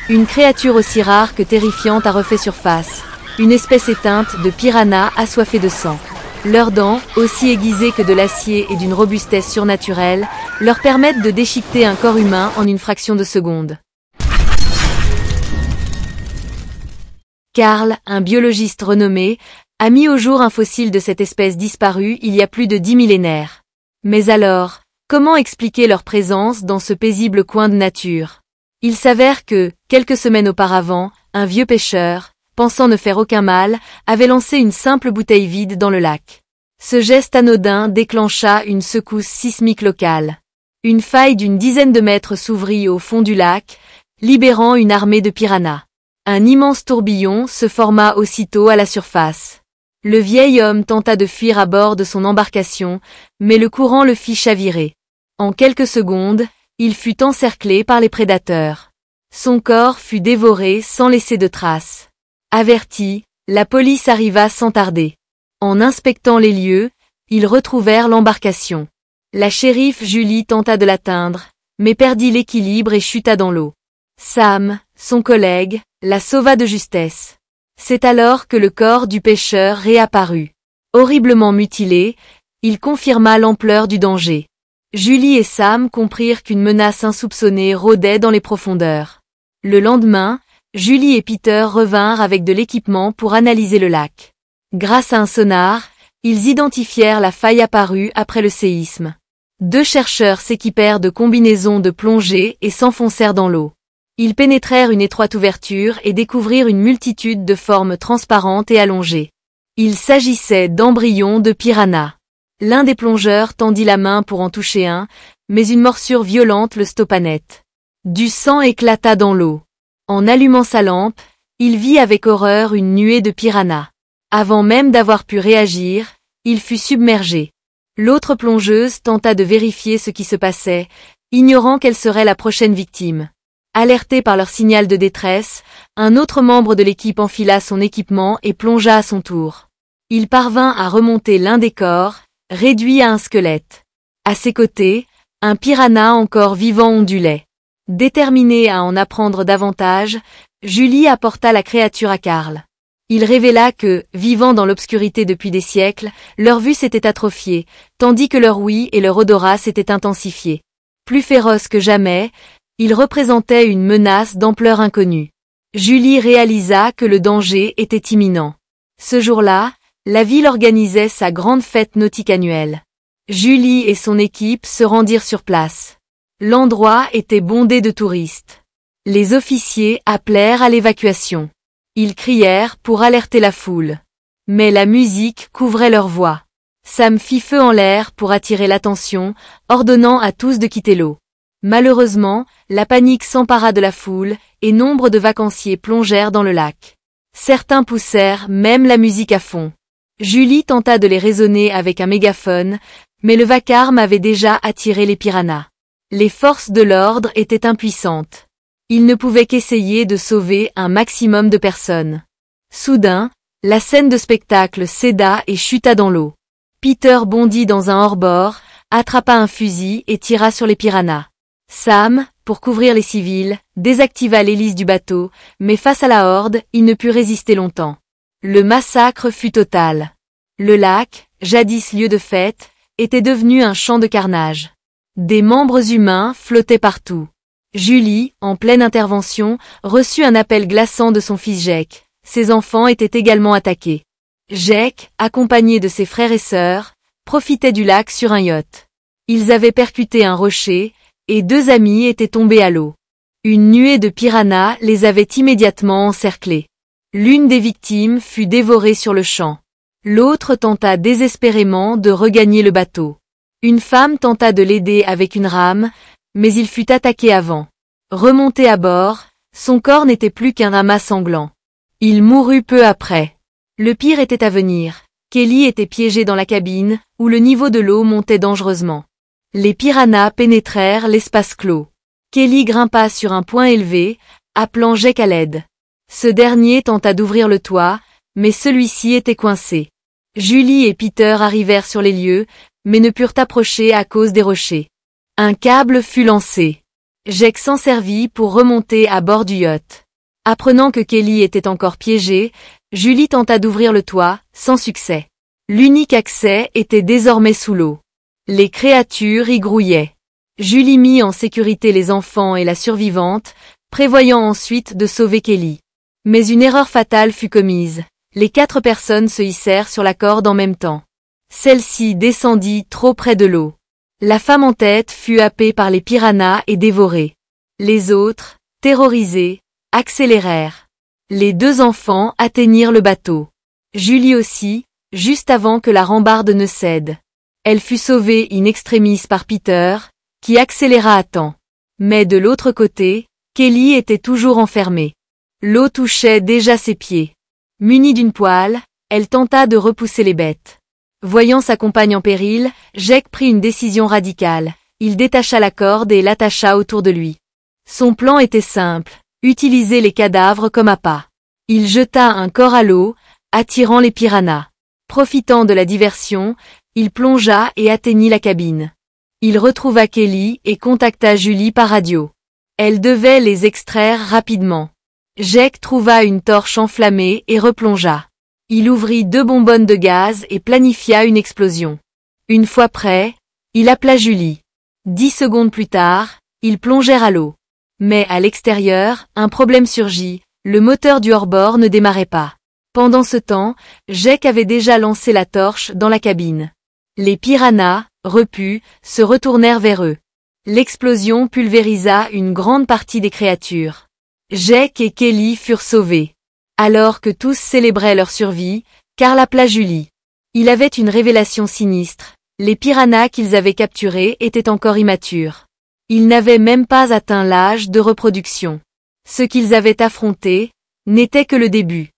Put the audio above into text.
Une créature aussi rare que terrifiante a refait surface. Une espèce éteinte de piranha assoiffée de sang. Leurs dents, aussi aiguisées que de l'acier et d'une robustesse surnaturelle, leur permettent de déchiqueter un corps humain en une fraction de seconde. Carl, un biologiste renommé, a mis au jour un fossile de cette espèce disparue il y a plus de 10 millénaires. Mais alors, comment expliquer leur présence dans ce paisible coin de nature? Il s'avère que, quelques semaines auparavant, un vieux pêcheur, pensant ne faire aucun mal, avait lancé une simple bouteille vide dans le lac. Ce geste anodin déclencha une secousse sismique locale. Une faille d'une dizaine de mètres s'ouvrit au fond du lac, libérant une armée de piranhas. Un immense tourbillon se forma aussitôt à la surface. Le vieil homme tenta de fuir à bord de son embarcation, mais le courant le fit chavirer. En quelques secondes, il fut encerclé par les prédateurs. Son corps fut dévoré sans laisser de traces. Averti, la police arriva sans tarder. En inspectant les lieux, ils retrouvèrent l'embarcation. La shérif Julie tenta de l'atteindre, mais perdit l'équilibre et chuta dans l'eau. Sam, son collègue, la sauva de justesse. C'est alors que le corps du pêcheur réapparut. Horriblement mutilé, il confirma l'ampleur du danger. Julie et Sam comprirent qu'une menace insoupçonnée rôdait dans les profondeurs. Le lendemain, Julie et Peter revinrent avec de l'équipement pour analyser le lac. Grâce à un sonar, ils identifièrent la faille apparue après le séisme. 2 chercheurs s'équipèrent de combinaisons de plongée et s'enfoncèrent dans l'eau. Ils pénétrèrent une étroite ouverture et découvrirent une multitude de formes transparentes et allongées. Il s'agissait d'embryons de piranhas. L'un des plongeurs tendit la main pour en toucher un, mais une morsure violente le stoppa net. Du sang éclata dans l'eau. En allumant sa lampe, il vit avec horreur une nuée de piranhas. Avant même d'avoir pu réagir, il fut submergé. L'autre plongeuse tenta de vérifier ce qui se passait, ignorant quelle serait la prochaine victime. Alerté par leur signal de détresse, un autre membre de l'équipe enfila son équipement et plongea à son tour. Il parvint à remonter l'un des corps, réduit à un squelette. À ses côtés, un piranha encore vivant ondulait. Déterminé à en apprendre davantage, Julie apporta la créature à Carl. Il révéla que, vivant dans l'obscurité depuis des siècles, leur vue s'était atrophiée, tandis que leur ouïe et leur odorat s'étaient intensifiés. Plus féroces que jamais, ils représentaient une menace d'ampleur inconnue. Julie réalisa que le danger était imminent. Ce jour-là, la ville organisait sa grande fête nautique annuelle. Julie et son équipe se rendirent sur place. L'endroit était bondé de touristes. Les officiers appelèrent à l'évacuation. Ils crièrent pour alerter la foule. Mais la musique couvrait leur voix. Sam fit feu en l'air pour attirer l'attention, ordonnant à tous de quitter l'eau. Malheureusement, la panique s'empara de la foule, et nombre de vacanciers plongèrent dans le lac. Certains poussèrent même la musique à fond. Julie tenta de les raisonner avec un mégaphone, mais le vacarme avait déjà attiré les piranhas. Les forces de l'ordre étaient impuissantes. Ils ne pouvaient qu'essayer de sauver un maximum de personnes. Soudain, la scène de spectacle céda et chuta dans l'eau. Peter bondit dans un hors-bord, attrapa un fusil et tira sur les piranhas. Sam, pour couvrir les civils, désactiva l'hélice du bateau, mais face à la horde, il ne put résister longtemps. Le massacre fut total. Le lac, jadis lieu de fête, était devenu un champ de carnage. Des membres humains flottaient partout. Julie, en pleine intervention, reçut un appel glaçant de son fils Jake. Ses enfants étaient également attaqués. Jake, accompagné de ses frères et sœurs, profitait du lac sur un yacht. Ils avaient percuté un rocher, et 2 amis étaient tombés à l'eau. Une nuée de piranhas les avait immédiatement encerclés. L'une des victimes fut dévorée sur le champ. L'autre tenta désespérément de regagner le bateau. Une femme tenta de l'aider avec une rame, mais il fut attaqué avant. Remonté à bord, son corps n'était plus qu'un amas sanglant. Il mourut peu après. Le pire était à venir. Kelly était piégée dans la cabine, où le niveau de l'eau montait dangereusement. Les piranhas pénétrèrent l'espace clos. Kelly grimpa sur un point élevé, appelant Jake à l'aide. Ce dernier tenta d'ouvrir le toit, mais celui-ci était coincé. Julie et Peter arrivèrent sur les lieux, mais ne purent approcher à cause des rochers. Un câble fut lancé. Jake s'en servit pour remonter à bord du yacht. Apprenant que Kelly était encore piégée, Julie tenta d'ouvrir le toit, sans succès. L'unique accès était désormais sous l'eau. Les créatures y grouillaient. Julie mit en sécurité les enfants et la survivante, prévoyant ensuite de sauver Kelly. Mais une erreur fatale fut commise. Les 4 personnes se hissèrent sur la corde en même temps. Celle-ci descendit trop près de l'eau. La femme en tête fut happée par les piranhas et dévorée. Les autres, terrorisés, accélérèrent. Les 2 enfants atteignirent le bateau. Julie aussi, juste avant que la rambarde ne cède. Elle fut sauvée in extremis par Peter, qui accéléra à temps. Mais de l'autre côté, Kelly était toujours enfermée. L'eau touchait déjà ses pieds. Munie d'une poêle, elle tenta de repousser les bêtes. Voyant sa compagne en péril, Jake prit une décision radicale. Il détacha la corde et l'attacha autour de lui. Son plan était simple, utiliser les cadavres comme appât. Il jeta un corps à l'eau, attirant les piranhas. Profitant de la diversion, il plongea et atteignit la cabine. Il retrouva Kelly et contacta Julie par radio. Elle devait les extraire rapidement. Jake trouva une torche enflammée et replongea. Il ouvrit 2 bonbonnes de gaz et planifia une explosion. Une fois prêt, il appela Julie. 10 secondes plus tard, ils plongèrent à l'eau. Mais à l'extérieur, un problème surgit, le moteur du hors-bord ne démarrait pas. Pendant ce temps, Jake avait déjà lancé la torche dans la cabine. Les piranhas, repus, se retournèrent vers eux. L'explosion pulvérisa une grande partie des créatures. Jake et Kelly furent sauvés. Alors que tous célébraient leur survie, Carl appela Julie. Il avait une révélation sinistre. Les piranhas qu'ils avaient capturés étaient encore immatures. Ils n'avaient même pas atteint l'âge de reproduction. Ce qu'ils avaient affronté n'était que le début.